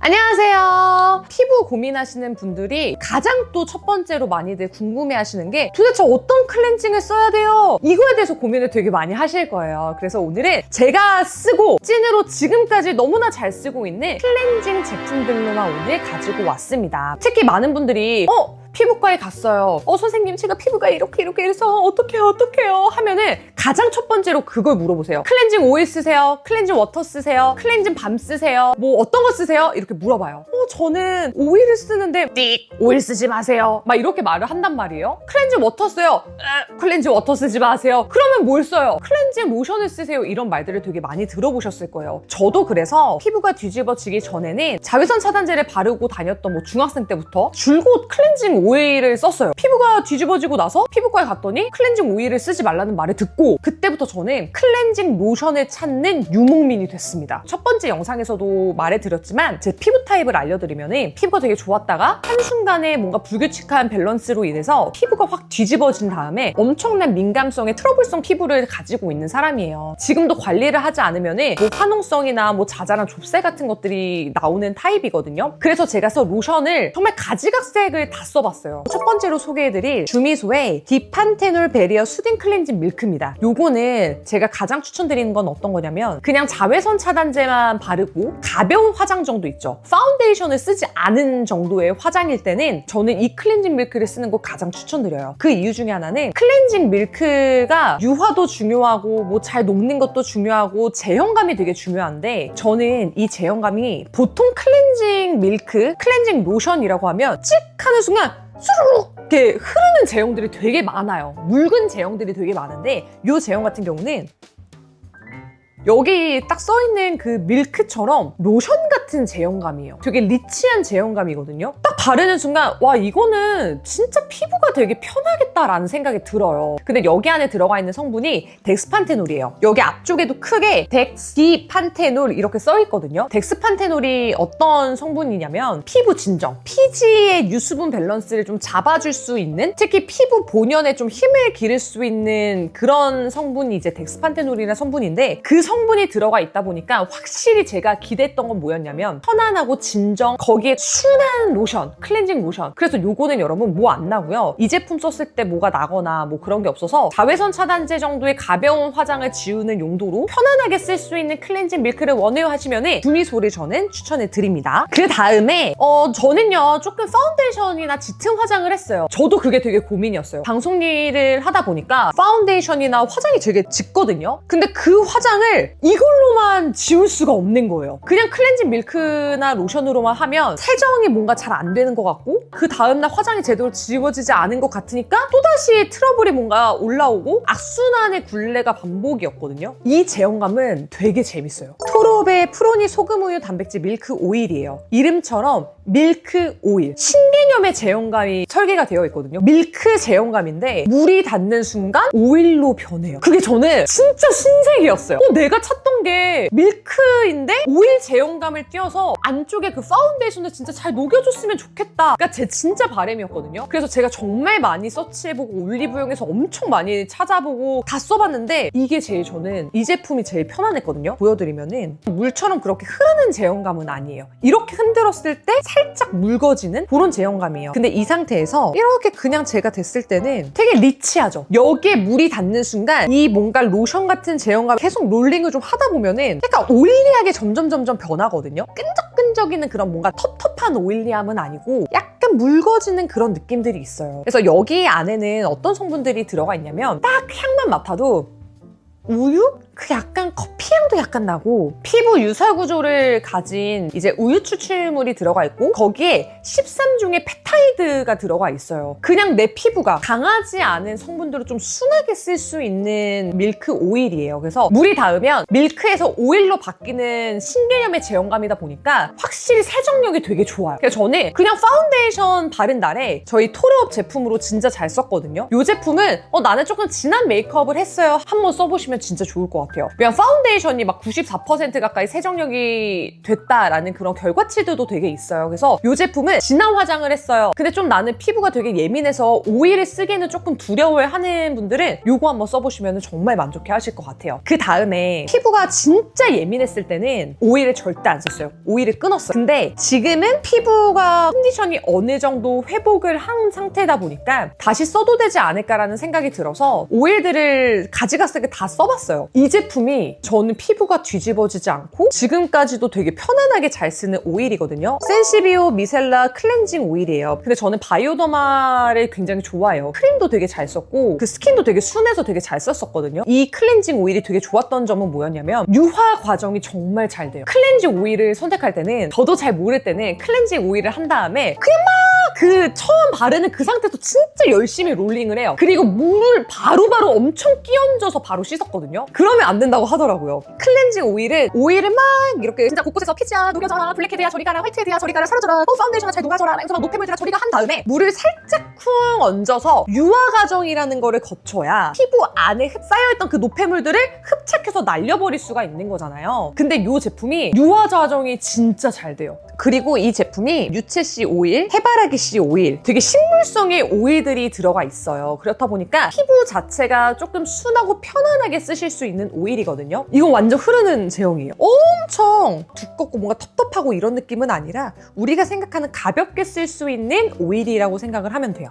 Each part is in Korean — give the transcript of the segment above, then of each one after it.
안녕하세요. 피부 고민하시는 분들이 가장 또 첫 번째로 많이들 궁금해하시는 게 도대체 어떤 클렌징을 써야 돼요? 이거에 대해서 고민을 되게 많이 하실 거예요. 그래서 오늘은 제가 쓰고 찐으로 지금까지 너무나 잘 쓰고 있는 클렌징 제품들로만 오늘 가지고 왔습니다. 특히 많은 분들이 피부과에 갔어요. 선생님 제가 피부가 이렇게 해서 어떡해요 하면은 가장 첫 번째로 그걸 물어보세요. 클렌징 오일 쓰세요? 클렌징 워터 쓰세요? 클렌징 밤 쓰세요? 뭐 어떤 거 쓰세요? 이렇게 물어봐요. 저는 오일을 쓰는데 오일 쓰지 마세요. 막 이렇게 말을 한단 말이에요. 클렌징 워터 써요? 클렌징 워터 쓰지 마세요. 그러면 뭘 써요? 클렌징 로션을 쓰세요. 이런 말들을 되게 많이 들어보셨을 거예요. 저도 그래서 피부가 뒤집어지기 전에는 자외선 차단제를 바르고 다녔던 뭐 중학생 때부터 줄곧 클렌징 오일을 썼어요. 피부가 뒤집어지고 나서 피부과에 갔더니 클렌징 오일을 쓰지 말라는 말을 듣고 그때부터 저는 클렌징 로션을 찾는 유목민이 됐습니다. 첫 번째 영상에서도 말해드렸지만 제 피부 타입을 알려드리면 피부가 되게 좋았다가 한순간에 뭔가 불규칙한 밸런스로 인해서 피부가 확 뒤집어진 다음에 엄청난 민감성의 트러블성 피부를 가지고 있는 사람이에요. 지금도 관리를 하지 않으면 뭐 화농성이나 뭐 자잘한 좁새 같은 것들이 나오는 타입이거든요. 그래서 제가 로션을 정말 가지각색을 다 써봤어요. 첫 번째로 소개해드릴 주미소의 디판테놀 베리어 수딩 클렌징 밀크입니다. 요거는 제가 가장 추천드리는 건 어떤 거냐면 그냥 자외선 차단제만 바르고 가벼운 화장 정도 있죠. 파운데이션을 쓰지 않은 정도의 화장일 때는 저는 이 클렌징 밀크를 쓰는 거 가장 추천드려요. 그 이유 중에 하나는 클렌징 밀크가 유화도 중요하고 뭐 잘 녹는 것도 중요하고 제형감이 되게 중요한데 저는 이 제형감이 보통 클렌징 밀크, 클렌징 로션이라고 하면 찍 하는 순간 수르륵 이렇게 흐르는 제형들이 되게 많아요. 묽은 제형들이 되게 많은데 이 제형 같은 경우는 여기 딱 써있는 그 밀크처럼 로션 같은 제형감이에요. 되게 리치한 제형감이거든요. 딱 바르는 순간 와 이거는 진짜 피부가 되게 편하겠다라는 생각이 들어요. 근데 여기 안에 들어가 있는 성분이 덱스판테놀이에요. 여기 앞쪽에도 크게 덱스판테놀 이렇게 써있거든요. 덱스판테놀이 어떤 성분이냐면 피부 진정, 피지의 유수분 밸런스를 좀 잡아줄 수 있는 특히 피부 본연에 좀 힘을 기를 수 있는 그런 성분이 이제 덱스판테놀이라는 성분인데 그 성분이 들어가 있다 보니까 확실히 제가 기대했던 건 뭐였냐면 편안하고 진정 거기에 순한 로션, 클렌징 로션. 그래서 요거는 여러분 뭐 안 나고요. 이 제품 썼을 때 뭐가 나거나 뭐 그런 게 없어서 자외선 차단제 정도의 가벼운 화장을 지우는 용도로 편안하게 쓸 수 있는 클렌징 밀크를 원해요 하시면은 주미소를 저는 추천해 드립니다. 그 다음에 저는요 조금 파운데이션이나 짙은 화장을 했어요. 저도 그게 되게 고민이었어요. 방송 일을 하다 보니까 파운데이션이나 화장이 되게 짙거든요. 근데 그 화장을 이걸로만 지울 수가 없는 거예요. 그냥 클렌징 밀크나 로션으로만 하면 세정이 뭔가 잘 안 되는 것 같고 그 다음날 화장이 제대로 지워지지 않은 것 같으니까 또다시 트러블이 뭔가 올라오고 악순환의 굴레가 반복이었거든요. 이 제형감은 되게 재밌어요. 토롭의 프로니 소금우유 단백질 밀크 오일이에요. 이름처럼 밀크 오일. 신개념의 제형감이 설계가 되어 있거든요. 밀크 제형감인데 물이 닿는 순간 오일로 변해요. 그게 저는 진짜 신세계였어요. 내가 찾던 게 밀크인데 오일 제형감을 띄워서 안쪽에 그 파운데이션을 진짜 잘 녹여줬으면 좋겠다. 그러니까 제 진짜 바람이었거든요. 그래서 제가 정말 많이 서치해보고 올리브영에서 엄청 많이 찾아보고 다 써봤는데 이게 저는 이 제품이 제일 편안했거든요. 보여드리면은 물처럼 그렇게 흐르는 제형감은 아니에요. 이렇게 흔들었을 때 살짝 묽어지는 그런 제형감이에요. 근데 이 상태에서 이렇게 그냥 제가 됐을 때는 되게 리치하죠. 여기에 물이 닿는 순간 이 뭔가 로션 같은 제형감 계속 롤링을 좀 하다 보면은 약간 오일리하게 점점 변하거든요. 끈적끈적이는 그런 뭔가 텁텁한 오일리함은 아니고 약간 묽어지는 그런 느낌들이 있어요. 그래서 여기 안에는 어떤 성분들이 들어가 있냐면 딱 향만 맡아도 우유? 그 약간 커피 향도 약간 나고 피부 유사 구조를 가진 이제 우유 추출물이 들어가 있고 거기에 13종의 펩타이드가 들어가 있어요. 그냥 내 피부가 강하지 않은 성분들을 좀 순하게 쓸 수 있는 밀크 오일이에요. 그래서 물이 닿으면 밀크에서 오일로 바뀌는 신개념의 제형감이다 보니까 확실히 세정력이 되게 좋아요. 그래서 저는 그냥 파운데이션 바른 날에 저희 토르업 제품으로 진짜 잘 썼거든요. 이 제품은 나는 조금 진한 메이크업을 했어요. 한번 써보시면 진짜 좋을 것 같아요. 같아요. 왜냐면 파운데이션이 막 94% 가까이 세정력이 됐다라는 그런 결과치들도 되게 있어요. 그래서 이 제품은 진한 화장을 했어요. 근데 좀 나는 피부가 되게 예민해서 오일을 쓰기는 조금 두려워하는 분들은 이거 한번 써보시면 정말 만족해 하실 것 같아요. 그 다음에 피부가 진짜 예민했을 때는 오일을 절대 안 썼어요. 오일을 끊었어요. 근데 지금은 피부가 컨디션이 어느 정도 회복을 한 상태다 보니까 다시 써도 되지 않을까라는 생각이 들어서 오일들을 가지가지하게 다 써봤어요. 이 제품이 저는 피부가 뒤집어지지 않고 지금까지도 되게 편안하게 잘 쓰는 오일이거든요. 센시비오 미셀라 클렌징 오일이에요. 근데 저는 바이오더마를 굉장히 좋아해요. 크림도 되게 잘 썼고 그 스킨도 되게 순해서 되게 잘 썼었거든요. 이 클렌징 오일이 되게 좋았던 점은 뭐였냐면 유화 과정이 정말 잘 돼요. 클렌징 오일을 선택할 때는 저도 잘 모를 때는 클렌징 오일을 한 다음에 그냥 막 그 처음 바르는 그 상태에서 진짜 열심히 롤링을 해요. 그리고 물을 바로바로 엄청 끼얹어서 바로 씻었거든요. 그러면 안 된다고 하더라고요. 클렌징 오일을 막 이렇게 진짜 곳곳에서 피지야 녹여져라, 블랙헤드야 저리 가라, 화이트헤드야 저리 가라, 사라져라, 파운데이션아 잘 녹아져라, 그래서 막 노폐물들아 저리 가 한 다음에 물을 살짝 쿵 얹어서 유화 과정이라는 거를 거쳐야 피부 안에 쌓여있던 그 노폐물들을 흡착해서 날려버릴 수가 있는 거잖아요. 근데 이 제품이 유화 과정이 진짜 잘 돼요. 그리고 이 제품이 유채씨 오일, 해바라기씨 오일, 되게 식물성의 오일들이 들어가 있어요. 그렇다 보니까 피부 자체가 조금 순하고 편안하게 쓰실 수 있는 오일이거든요. 이건 완전 흐르는 제형이에요. 엄청 두껍고 뭔가 텁텁하고 이런 느낌은 아니라 우리가 생각하는 가볍게 쓸 수 있는 오일이라고 생각을 하면 돼요.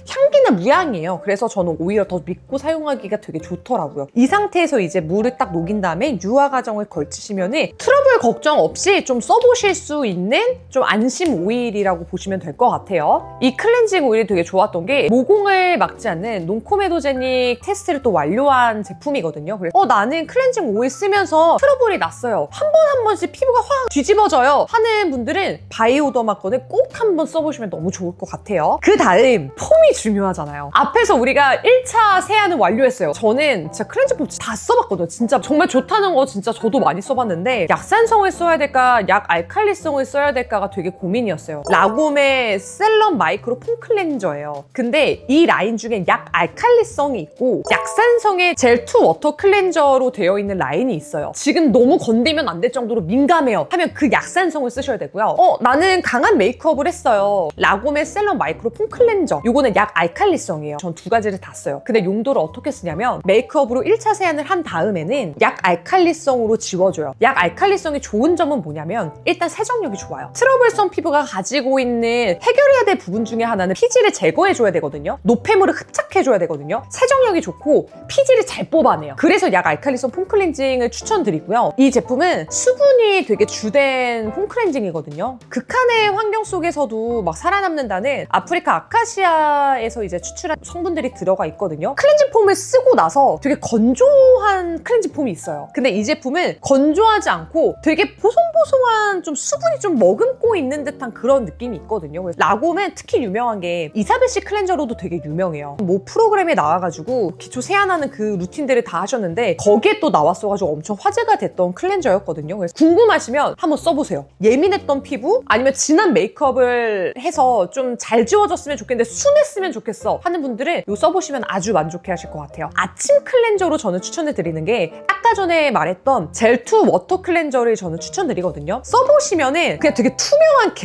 향기는 무향이에요. 그래서 저는 오히려 더 믿고 사용하기가 되게 좋더라고요. 이 상태에서 이제 물을 딱 녹인 다음에 유화 과정을 걸치시면 트러블 걱정 없이 좀 써보실 수 있는 좀 안심 오일이라고 보시면 될 것 같아요. 이 클렌징 오일이 되게 좋았던 게 모공을 막지 않는 논코메도제닉 테스트를 또 완료한 제품이거든요. 그래서 나는 클렌징 오일 쓰면서 트러블이 났어요. 한 번씩 피부가 확 뒤집어져요 하는 분들은 바이오더마 거는 꼭 한번 써보시면 너무 좋을 것 같아요. 그 다음 폼이 중요하잖아요. 앞에서 우리가 1차 세안을 완료했어요. 저는 진짜 클렌징 폼 다 써봤거든요. 진짜 정말 좋다는 거 진짜 저도 많이 써봤는데 약산성을 써야 될까 약 알칼리성을 써야 될까가 되게 고민이었어요. 라곰의 셀럼 마이크로 폼 클렌저예요. 근데 이 라인 중에 약 알칼리성이 있고 약산성의 젤 투 워터 클렌저로 되어 있는 라인이 있어요. 지금 너무 건드리면 안 될 정도로 민감해요 하면 그 약산성을 쓰셔야 되고요. 나는 강한 메이크업을 했어요. 라곰의 셀럼 마이크로 폼 클렌저, 요거는 약 알칼리성이에요. 전 두 가지를 다 써요. 근데 용도를 어떻게 쓰냐면 메이크업으로 1차 세안을 한 다음에는 약 알칼리성으로 지워줘요. 약 알칼리성이 좋은 점은 뭐냐면 일단 세정력이 좋아요. 트러블성 피부가 가지고 있는 해결해야 될 부분 중에 하나는 피지를 제거해줘야 되거든요. 노폐물을 흡착해줘야 되거든요. 세정력이 좋고 피지를 잘 뽑아내요. 그래서 약 알칼리성 폼 클렌징을 추천드리고요. 이 제품은 수분이 되게 주된 폼 클렌징이거든요. 극한의 환경 속에서도 막 살아남는다는 아프리카 아카시아에서 이제 추출한 성분들이 들어가 있거든요. 클렌징 폼을 쓰고 나서 되게 건조한 클렌징 폼이 있어요. 근데 이 제품은 건조하지 않고 되게 보송보송한 좀 수분이 좀 머금고 있는 듯한 그런 느낌이 있거든요. 그래서 라곰은 특히 유명한 게 이사벨씨 클렌저로도 되게 유명해요. 뭐 프로그램에 나와가지고 기초 세안하는 그 루틴들을 다 하셨는데 거기에 또 나왔어가지고 엄청 화제가 됐던 클렌저였거든요. 그래서 궁금하시면 한번 써보세요. 예민했던 피부 아니면 진한 메이크업을 해서 좀 잘 지워졌으면 좋겠는데 순했으면 좋겠어 하는 분들은 이거 써보시면 아주 만족해 하실 것 같아요. 아침 클렌저로 저는 추천을 드리는 게 아까 전에 말했던 젤 투 워터 클렌저를 저는 추천드리거든요. 써보시면은 그냥 되게 투명한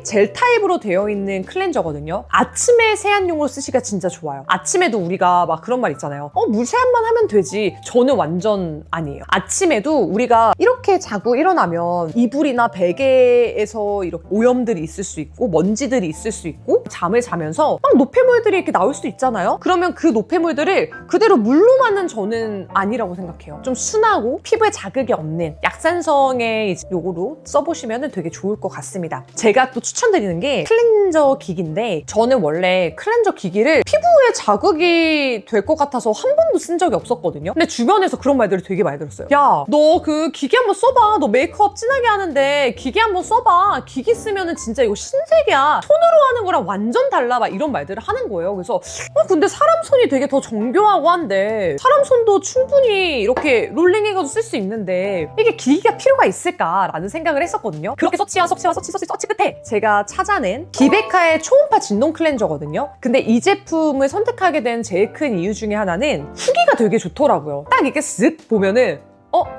젤 타입으로 되어 있는 클렌저거든요. 아침에 세안용으로 쓰시기가 진짜 좋아요. 아침에도 우리가 막 그런 말 있잖아요. 물 세안만 하면 되지. 저는 완전 아니에요. 아침에도 우리가 이렇게 자고 일어나면 이불이나 베개에서 이렇게 오염들이 있을 수 있고 먼지들이 있을 수 있고 잠을 자면서 막 노폐물들이 이렇게 나올 수도 있잖아요. 그러면 그 노폐물들을 그대로 물로만은 저는 아니라고 생각해요. 좀 순하고 피부에 자극이 없는 약산성의 요거로 써보시면 되게 좋을 것 같습니다. 제가 또 추천드리는 게 클렌저 기기인데 저는 원래 클렌저 기기를 피부에 자극이 될 것 같아서 한 번도 쓴 적이 없었거든요. 근데 주변에서 그런 말들을 되게 많이 들었어요. 야, 너 그 기기 한번 써봐. 너 메이크업 진하게 하는데 기기 한번 써봐. 기기 쓰면은 진짜 이거 신세계야. 톤으로 하는 거랑 완전 달라. 막 이런 말들을 하는 거예요. 그래서 근데 사람 손이 되게 더 정교하고 한데 사람 손도 충분히 이렇게 롤링해가지고 쓸 수 있는데 이게 길이가 필요가 있을까라는 생각을 했었거든요. 그렇게 서치 끝에 제가 찾아낸 기베카의 초음파 진동 클렌저거든요. 근데 이 제품을 선택하게 된 제일 큰 이유 중에 하나는 후기가 되게 좋더라고요. 딱 이렇게 쓱 보면은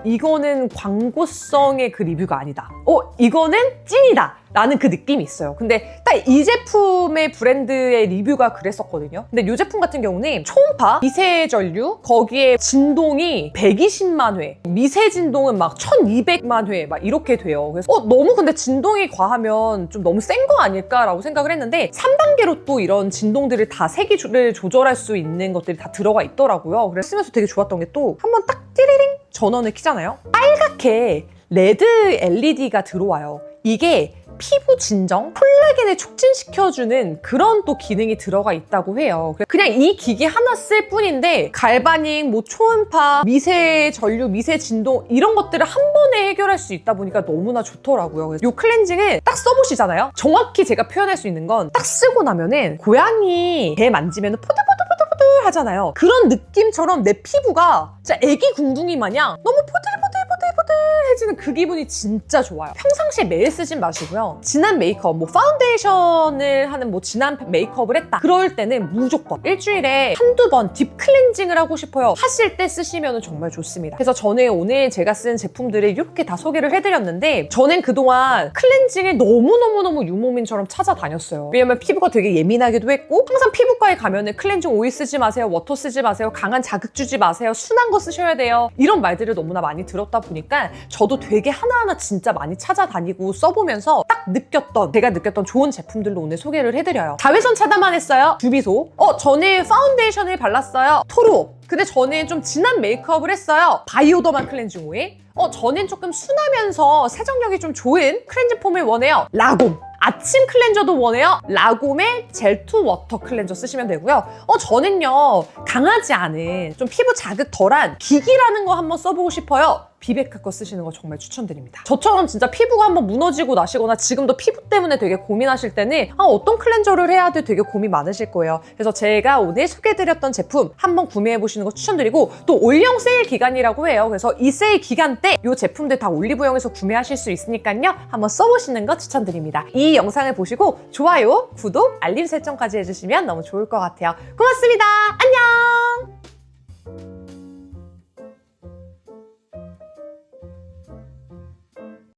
이거는 광고성의 그 리뷰가 아니다. 이거는 찐이다. 라는 그 느낌이 있어요. 근데 딱 이 제품의 브랜드의 리뷰가 그랬었거든요. 근데 이 제품 같은 경우는 초음파, 미세 전류, 거기에 진동이 120만 회, 미세 진동은 막 1200만 회 막 이렇게 돼요. 그래서 너무 근데 진동이 과하면 좀 너무 센 거 아닐까라고 생각을 했는데 3단계로 또 이런 진동들을 다 세기를 조절할 수 있는 것들이 다 들어가 있더라고요. 그래서 쓰면서 되게 좋았던 게 또 한번 딱 띠리링 전원을 켜잖아요. 빨갛게 레드 LED가 들어와요. 이게 피부 진정, 콜라겐을 촉진시켜주는 그런 또 기능이 들어가 있다고 해요. 그냥 이 기기 하나 쓸 뿐인데 갈바닉, 초음파, 미세 전류, 미세 진동 이런 것들을 한 번에 해결할 수 있다 보니까 너무나 좋더라고요. 그래서 이 클렌징을 딱 써보시잖아요. 정확히 제가 표현할 수 있는 건 딱 쓰고 나면은 고양이 배 만지면 포들포들포들 하잖아요. 그런 느낌처럼 내 피부가 진짜 애기 궁둥이 마냥 너무 포들포들해지는 그 기분이 진짜 좋아요. 평상시에 매일 쓰진 마시고요. 진한 메이크업, 파운데이션을 하는 진한 메이크업을 했다. 그럴 때는 무조건 일주일에 한두 번 딥 클렌징을 하고 싶어요. 하실 때 쓰시면 정말 좋습니다. 그래서 저는 오늘 제가 쓴 제품들을 이렇게 다 소개를 해드렸는데 저는 그동안 클렌징을 너무너무 유목민처럼 찾아다녔어요. 왜냐면 피부가 되게 예민하기도 했고 항상 피부과에 가면은 클렌징 오일 쓰지 마세요. 워터 쓰지 마세요. 강한 자극 주지 마세요. 순한 거 쓰셔야 돼요. 이런 말들을 너무나 많이 들었다 보니까 저도 되게 하나하나 진짜 많이 찾아다니고 써보면서 딱 제가 느꼈던 좋은 제품들로 오늘 소개를 해드려요. 자외선 차단만 했어요. 주비소. 저는 파운데이션을 발랐어요. 토르. 근데 저는 좀 진한 메이크업을 했어요. 바이오더만 클렌징 오일. 저는 조금 순하면서 세정력이 좀 좋은 클렌징 폼을 원해요. 라곰. 아침 클렌저도 원해요. 라곰의 젤 투 워터 클렌저 쓰시면 되고요. 저는요 강하지 않은 좀 피부 자극 덜한 기기라는 거 한번 써보고 싶어요. 비베카 거 쓰시는 거 정말 추천드립니다. 저처럼 진짜 피부가 한번 무너지고 나시거나 지금도 피부 때문에 되게 고민하실 때는 어떤 클렌저를 해야 돼 되게 고민 많으실 거예요. 그래서 제가 오늘 소개해드렸던 제품 한번 구매해보시는 거 추천드리고 또 올영 세일 기간이라고 해요. 그래서 이 세일 기간 때 이 제품들 다 올리브영에서 구매하실 수 있으니까요. 한번 써보시는 거 추천드립니다. 이 영상을 보시고 좋아요, 구독, 알림 설정까지 해주시면 너무 좋을 것 같아요. 고맙습니다. 안녕!